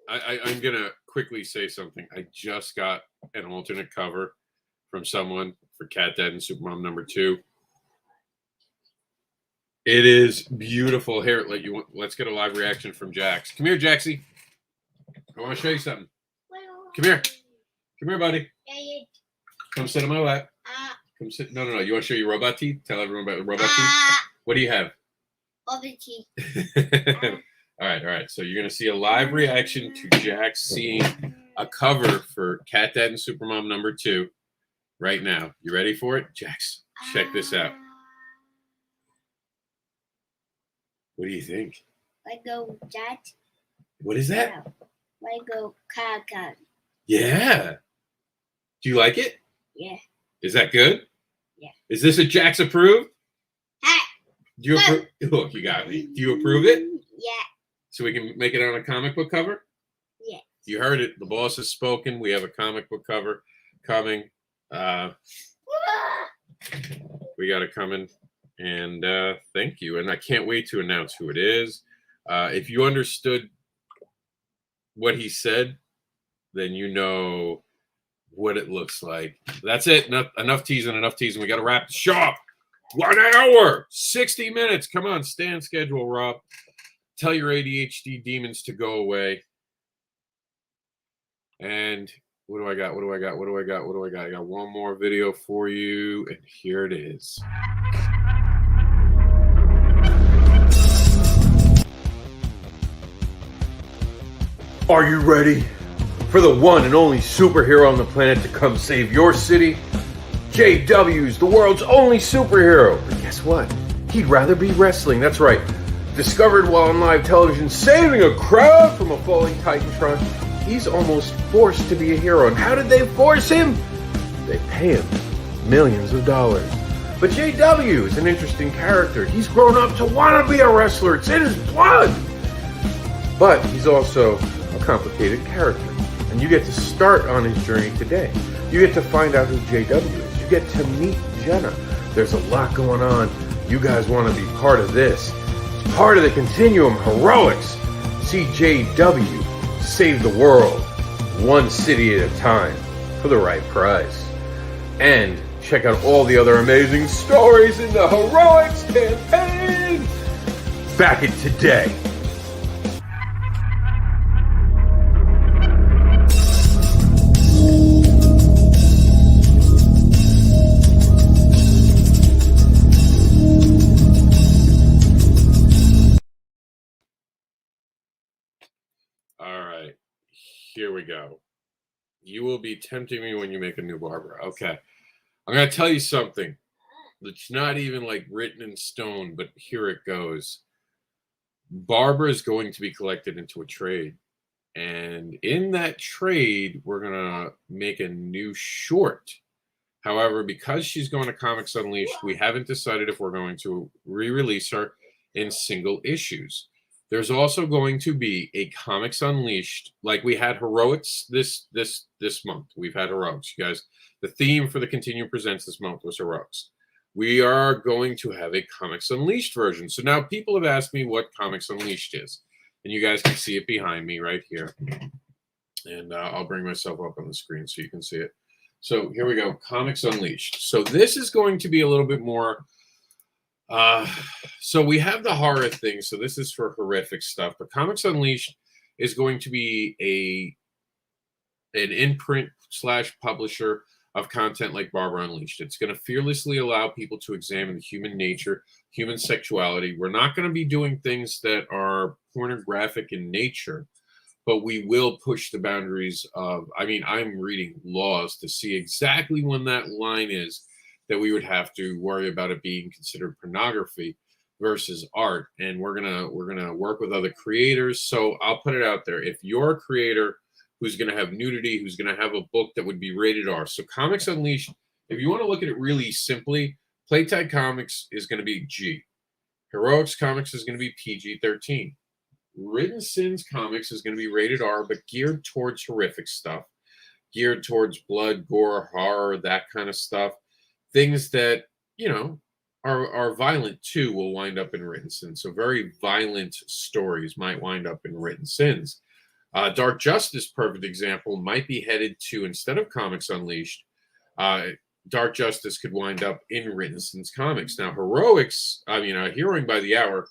I'm going to quickly say something. I just got an alternate cover from someone for Cat Dad and Supermom #2. It is beautiful. Here, let's get a live reaction from Jax. Come here, Jaxie. I want to show you something. Come here. Come here, buddy. Come sit on my lap. Come sit. No. You want to show your robot teeth? Tell everyone about the robot teeth. What do you have? All the teeth. All right. So you're going to see a live reaction to Jax seeing a cover for Cat Dad and Supermom #2 right now. You ready for it? Jax, check this out. What do you think? Lego that. What is that? Lego car. Yeah. Do you like it? Yeah. Is that good? Yeah. Is this a Jax approved? Hey. Do you approve? Look, you got me. Do you approve it? Yeah. So we can make it on a comic book cover? Yeah. You heard it. The boss has spoken. We have a comic book cover coming. We got it coming. And thank you. And I can't wait to announce who it is. If you understood what he said, then you know what it looks like. That's it. Enough teasing. We got to wrap the show up. 1 hour, 60 minutes. Come on, stay on schedule, Rob. Tell your ADHD demons to go away. And what do I got? I got one more video for you, and here it is. Are you ready for the one and only superhero on the planet to come save your city? JW's the world's only superhero. But guess what? He'd rather be wrestling. That's right. Discovered while on live television, saving a crowd from a falling Titantron, he's almost forced to be a hero. And how did they force him? They pay him millions of dollars. But JW is an interesting character. He's grown up to want to be a wrestler. It's in his blood. But he's also a complicated character. And you get to start on his journey today. You get to find out who JW is. You get to meet Jenna. There's a lot going on. You guys want to be part of this. It's part of the Continuum HEROiX. See JW save the world, one city at a time, for the right price. And check out all the other amazing stories in the HEROiX campaign. Back it today. Here we go. You will be tempting me when you make a new Barbara. Okay. I'm going to tell you something that's not even like written in stone, but here it goes. Barbara is going to be collected into a trade. And in that trade, we're going to make a new short. However, because she's going to Comics Unleashed, we haven't decided if we're going to re-release her in single issues. There's also going to be a Comics Unleashed, like we had HEROiX this month. We've had HEROiX, you guys. The theme for the Continuum Presents this month was HEROiX. We are going to have a Comics Unleashed version. So now people have asked me what Comics Unleashed is. And you guys can see it behind me right here. And I'll bring myself up on the screen so you can see it. So here we go, Comics Unleashed. So this is going to be a little bit more... so we have the horror thing, so this is for horrific stuff, but Comics Unleashed is going to be an imprint / publisher of content like Barbara Unleashed. It's going to fearlessly allow people to examine human nature, human sexuality. We're not going to be doing things that are pornographic in nature, but we will push the boundaries of, I'm reading laws to see exactly when that line is that we would have to worry about it being considered pornography versus art. And we're gonna work with other creators. So I'll put it out there. If you're a creator who's gonna have nudity, who's gonna have a book that would be rated R. So Comics Unleashed, if you want to look at it really simply, Playtide Comics is gonna be G. HEROiX Comics is gonna be PG-13. Written Sins Comics is gonna be rated R, but geared towards horrific stuff, geared towards blood, gore, horror, that kind of stuff. things that, you know, are violent too will wind up in written sins. So very violent stories might wind up in written sins. Dark Justice, perfect example, might be headed to, instead of Comics Unleashed, Dark Justice could wind up in Written Sins Comics. Now, Heroing by the Hour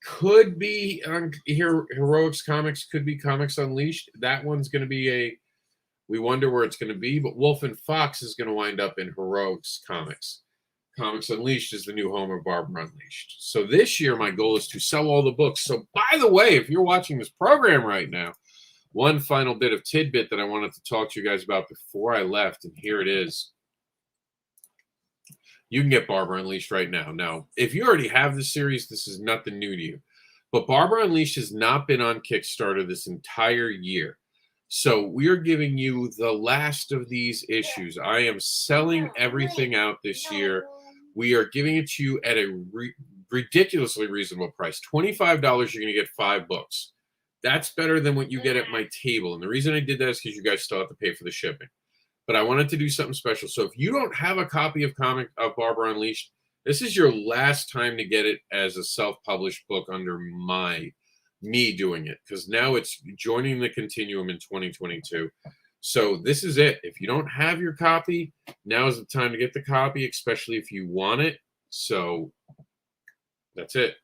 could be on HEROiX Comics, could be Comics Unleashed. That one's going to be we wonder where it's going to be, but Wolf and Fox is going to wind up in HEROiX Comics. Comics Unleashed is the new home of Barbara Unleashed. So this year, my goal is to sell all the books. So by the way, if you're watching this program right now, one final bit of tidbit that I wanted to talk to you guys about before I left, and here it is. You can get Barbara Unleashed right now. Now, if you already have the series, this is nothing new to you. But Barbara Unleashed has not been on Kickstarter this entire year. So we are giving you the last of these issues. I am selling everything out this year. We are giving it to you at a ridiculously reasonable price. $25, you're going to get 5 books. That's better than what you get at my table. And the reason I did that is because you guys still have to pay for the shipping. But I wanted to do something special. So if you don't have a copy of Barbara Unleashed, this is your last time to get it as a self-published book under me doing it. Because now it's joining the Continuum in 2022. So this is it. If you don't have your copy, now is the time to get the copy, especially if you want it. So that's it.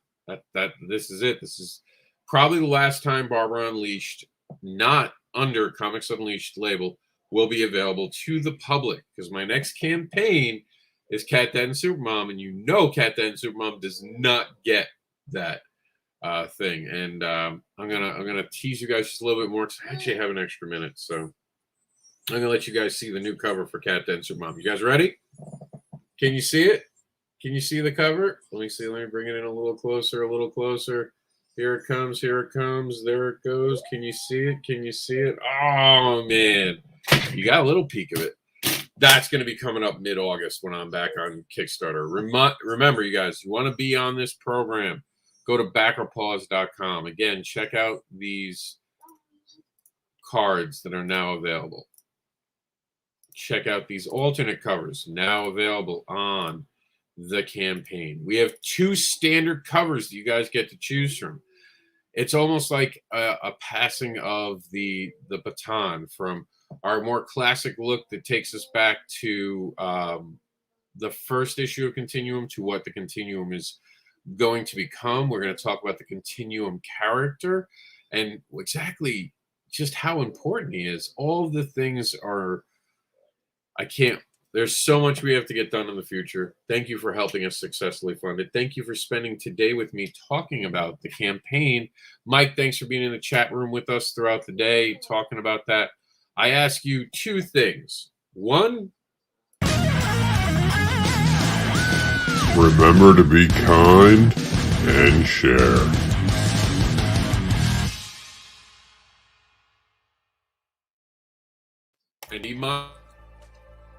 This is it. This is probably the last time Barbara Unleashed, not under Comics Unleashed label, will be available to the public, because my next campaign is Cat Dad and Supermom, and you know Cat Dad and Supermom does not get that thing. And I'm gonna tease you guys just a little bit more, because I actually have an extra minute, so I'm gonna let you guys see the new cover for Cat Dad and Supermom. You guys ready? Can you see it? Can you see the cover? Let me see. Let me bring it in a little closer. A little closer. Here it comes. Here it comes. There it goes. Can you see it? Can you see it? Oh man, you got a little peek of it. That's going to be coming up mid-August when I'm back on Kickstarter. Remember, you guys, you want to be on this program, go to BackerPaws.com. Again, check out these cards that are now available. Check out these alternate covers now available on the campaign. We have 2 standard covers that you guys get to choose from. It's almost like a passing of the baton from our more classic look that takes us back to the first issue of Continuum to what the Continuum is going to become. We're going to talk about the Continuum character and exactly just how important he is. All the things are, there's so much we have to get done in the future. Thank you for helping us successfully fund it. Thank you for spending today with me talking about the campaign. Mike, thanks for being in the chat room with us throughout the day, talking about that. I ask you 2 things. 1, remember to be kind and share. And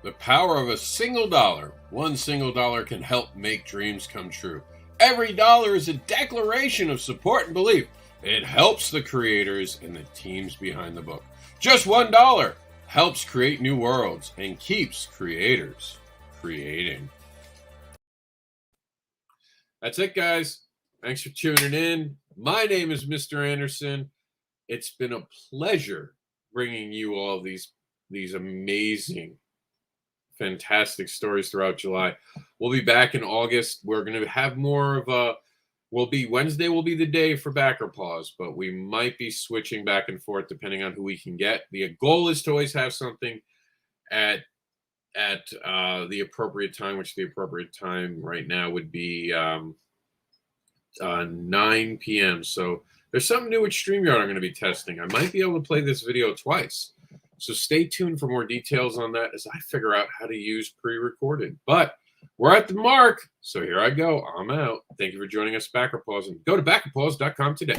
the power of a single dollar. One single dollar can help make dreams come true. Every dollar is a declaration of support and belief. It helps the creators and the teams behind the book. Just $1 helps create new worlds and keeps creators creating. That's it, guys. Thanks for tuning in. My name is Mister Anderson. It's been a pleasure bringing you all these amazing, fantastic stories throughout July. We'll be back in August. We're going to have more of Wednesday will be the day for Backer Paws, but we might be switching back and forth depending on who we can get. The goal is to always have something at the appropriate time, which the appropriate time right now would be 9 p.m. So there's something new with StreamYard I'm going to be testing. I might be able to play this video twice. So stay tuned for more details on that as I figure out how to use pre-recorded. But we're at the mark. So here I go. I'm out. Thank you for joining us, Backer Paws. And go to BackerPaws.com today.